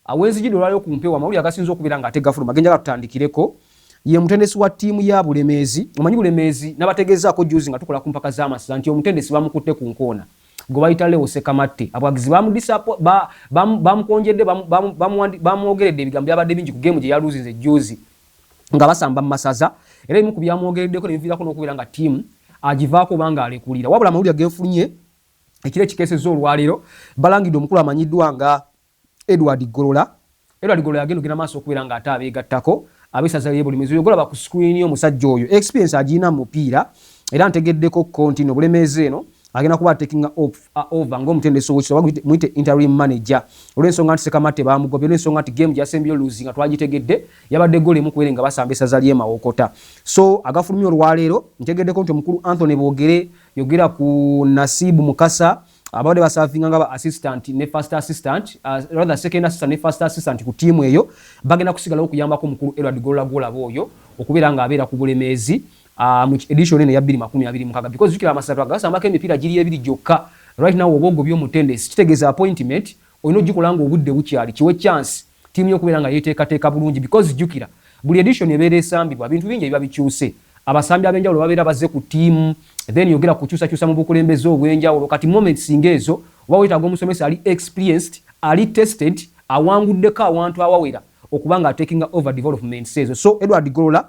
awenzijidde olwaliro ku mpewo amawulire agasinza okubeera ng'atega fuluma genjaga tutandikireko ye mutendesi wa ttiimu ya Bulemeezi. Omanyi Bulemeezi n'abategezaako juzi nga tukola ku mpaka z'Amasaka nti omutendesi bamukutte ku nkoona gwe bayita Leo Sekamatte. Abawagizi bamukonjedde bamwogeredde ebigambo byabadde bingi ku geemu gye yaluzinze juzi nga basamba mu masaza, era ebimu ku byamwogereddeko ne biviirako n'okubeera nga ttiimu agivaako oba ng'alekulira. Wabula amawulire geefunye ekiro ekikeesezza olwaleero balangidde omukulu amanyiddwa nga Edward Golola. Edward Golola yagenda okugenda maaso okubeera ng'ate abeegattako abesaza lye Bulemeezi. Ogolaba ku screen omusajja oyo experience agina mu mupiira era ntegeddeko kontino Bulemeezi eno agenda kuba taking over ng'omutendesi ow'ekitabo muyite interim manager olw'ensonga nti Sekamatte bamugobye, olw'ensonga nti game gyasembyeyo losing nga twagitegedde yabadde ggoolo emu kubeera nga basamba essaza ly'e Mawokota. So agafulumya olwaleero ntegeddeko nti omukulu Anthony Boogere yogera ku Nasibu Mukasa abadde basavinga nga ba assistant ne first assistant rather second assistant ne first assistant ku tiimu eyo bagenda kusigalawo okuyambako omukulu Edward Golola oyo okubeera ng'abeera ku Bulemeezi mu edition eno ya 2026 because jukira amasatu agasambako emipiira giri ebiri gyokka right now obogo by'omutendesi kitegeeza appointment olina ogikola nga obudde bukyali kiwe chance tiimu y'okubeera nga yeeteekateeka bulungi because jukira buli edition ebeera esambibwa bintu bingi ebiba bikyuse abasambi ab'enjawulo babeera bazze ku tiimu then yogera kukyusakyusa mu bukulembeze obw'enjawulo kati moments ng'ezo oba weetaaga omusomesa ali experienced ali tested awanguddeko awantu awawera okuba nga taking over development ezo. So Edward Golola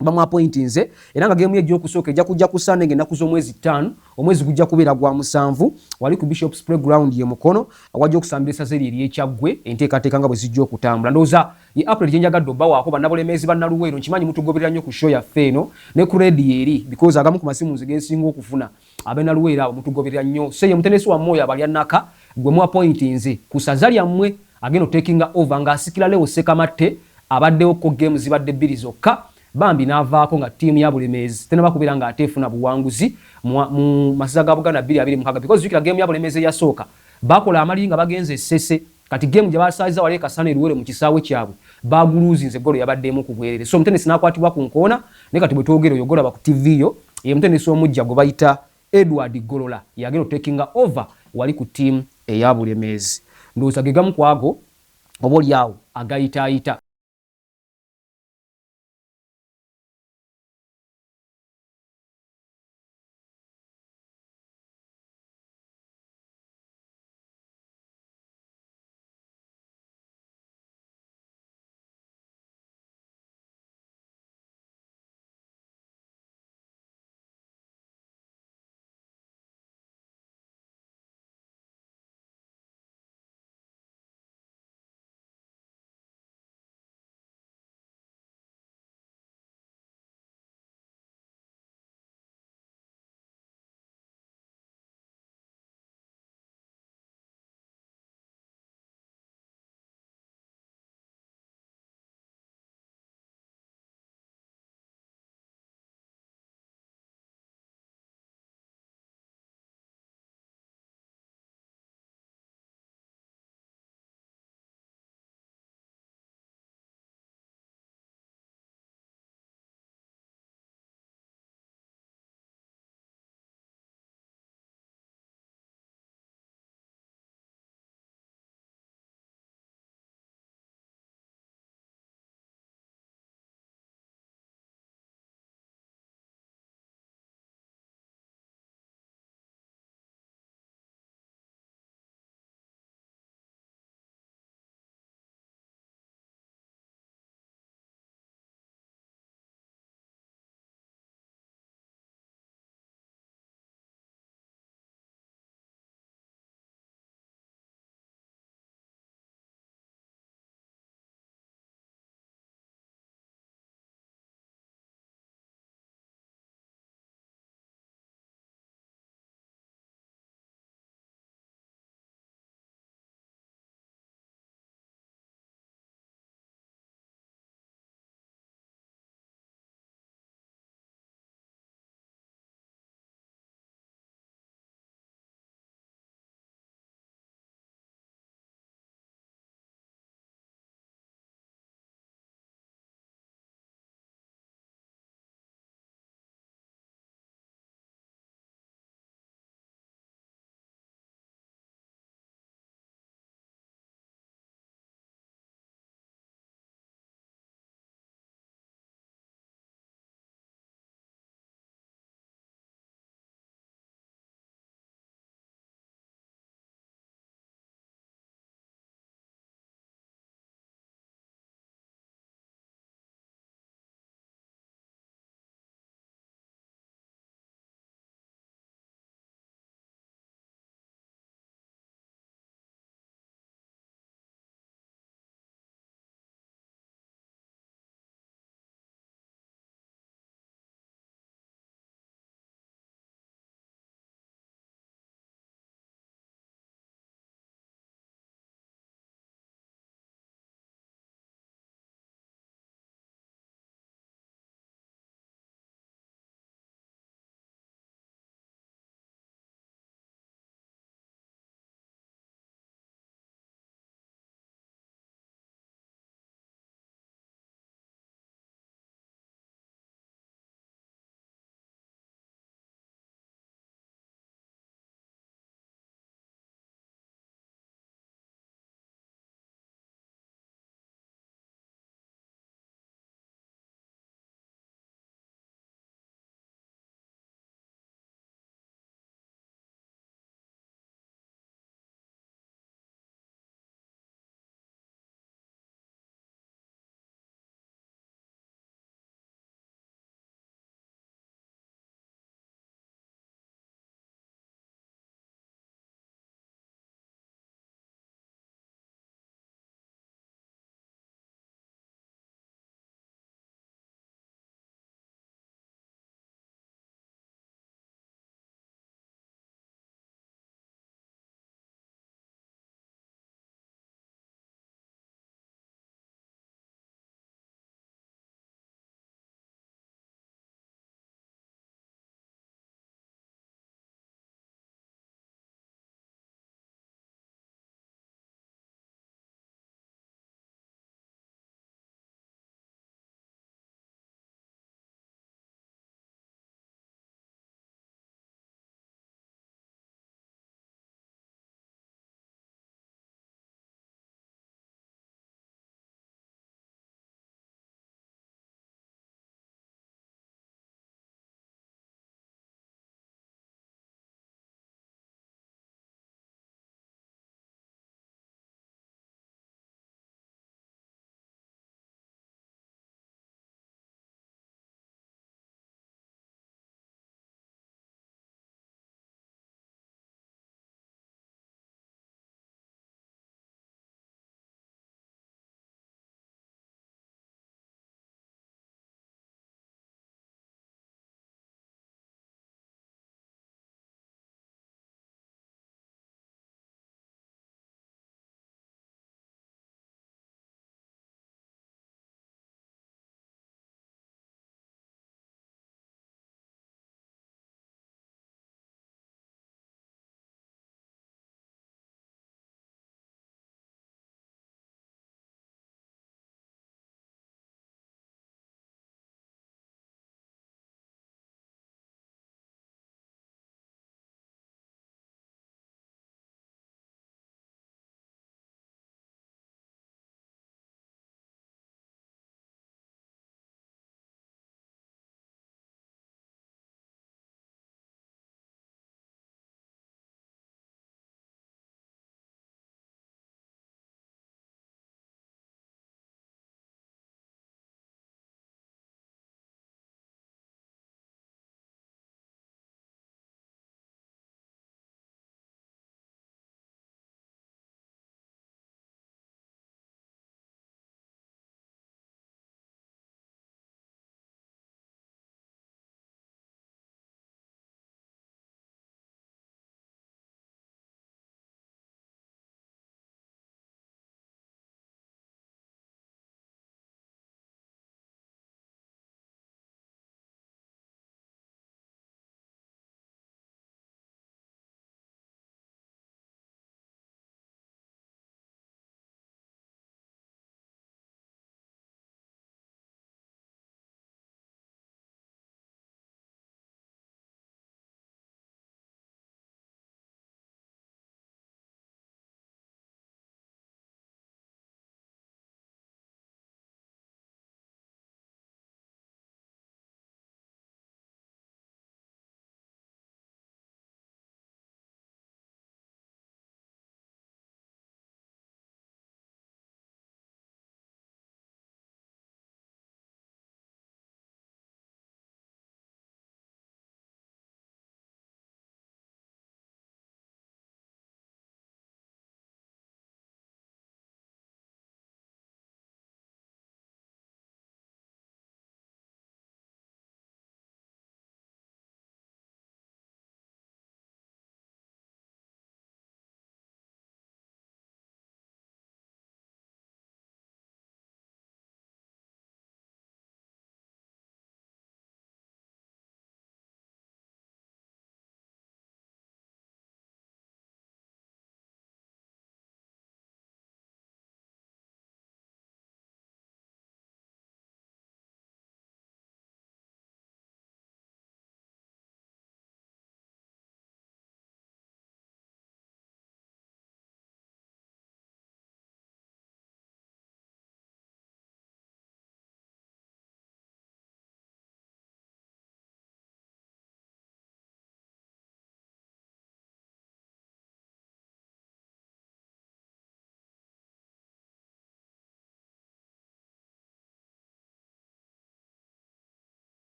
bamu appointinze era nga game ye gy'okusooka ejja kujja ku Sunday ng'ennaku z'omwezi 5 omwezi gujja kubeera gwa 7 wali ku Bishop's Playground ye Mukono awajja okusambira essaza ery'Ekyaggwe enteekateeka nga bwe zijja okutambula. Ndowooza ye April gye njagala obbawaako bannabulemeezi bannaluweero nkimanyi mutugoberera nnyo ku show yaffe eno ne ku radio eri because agamu ku masimu nze gensinga okufuna ab'ennaluweero abo mutugoberera nnyo. So ye mutendesi wa Moyo abalyannaka gwe mu appointinze ku saza lyammwe agenda taking over ng'asikira Leo Sekamatte abaddewo ko game zibadde 2 zokka bambi n'avaako nga ttiimu ya Bulemeezi tenaba kubeera ng'ateefuna buwanguzi mu masaza ga Buganda 2026 because jukira game ya Bulemeezi eyasooka bakola amali nga bagenze Ssese kati game gye basaaziza wali Kasana Eruwere mu kisaawe kyabwe baguluzinze golo yabaddeemu ku bwerere. So omutendesi n'akwatibwa ku nkoona ne kati bwe twogera oyogolaba ku TV yo ye mutendesi omujja gwe bayita Edward Golola yagenda taking over wali ku ttiimu eya Bulemeezi. Ndowooza ge gamu kwago oba olyawo agayitaayita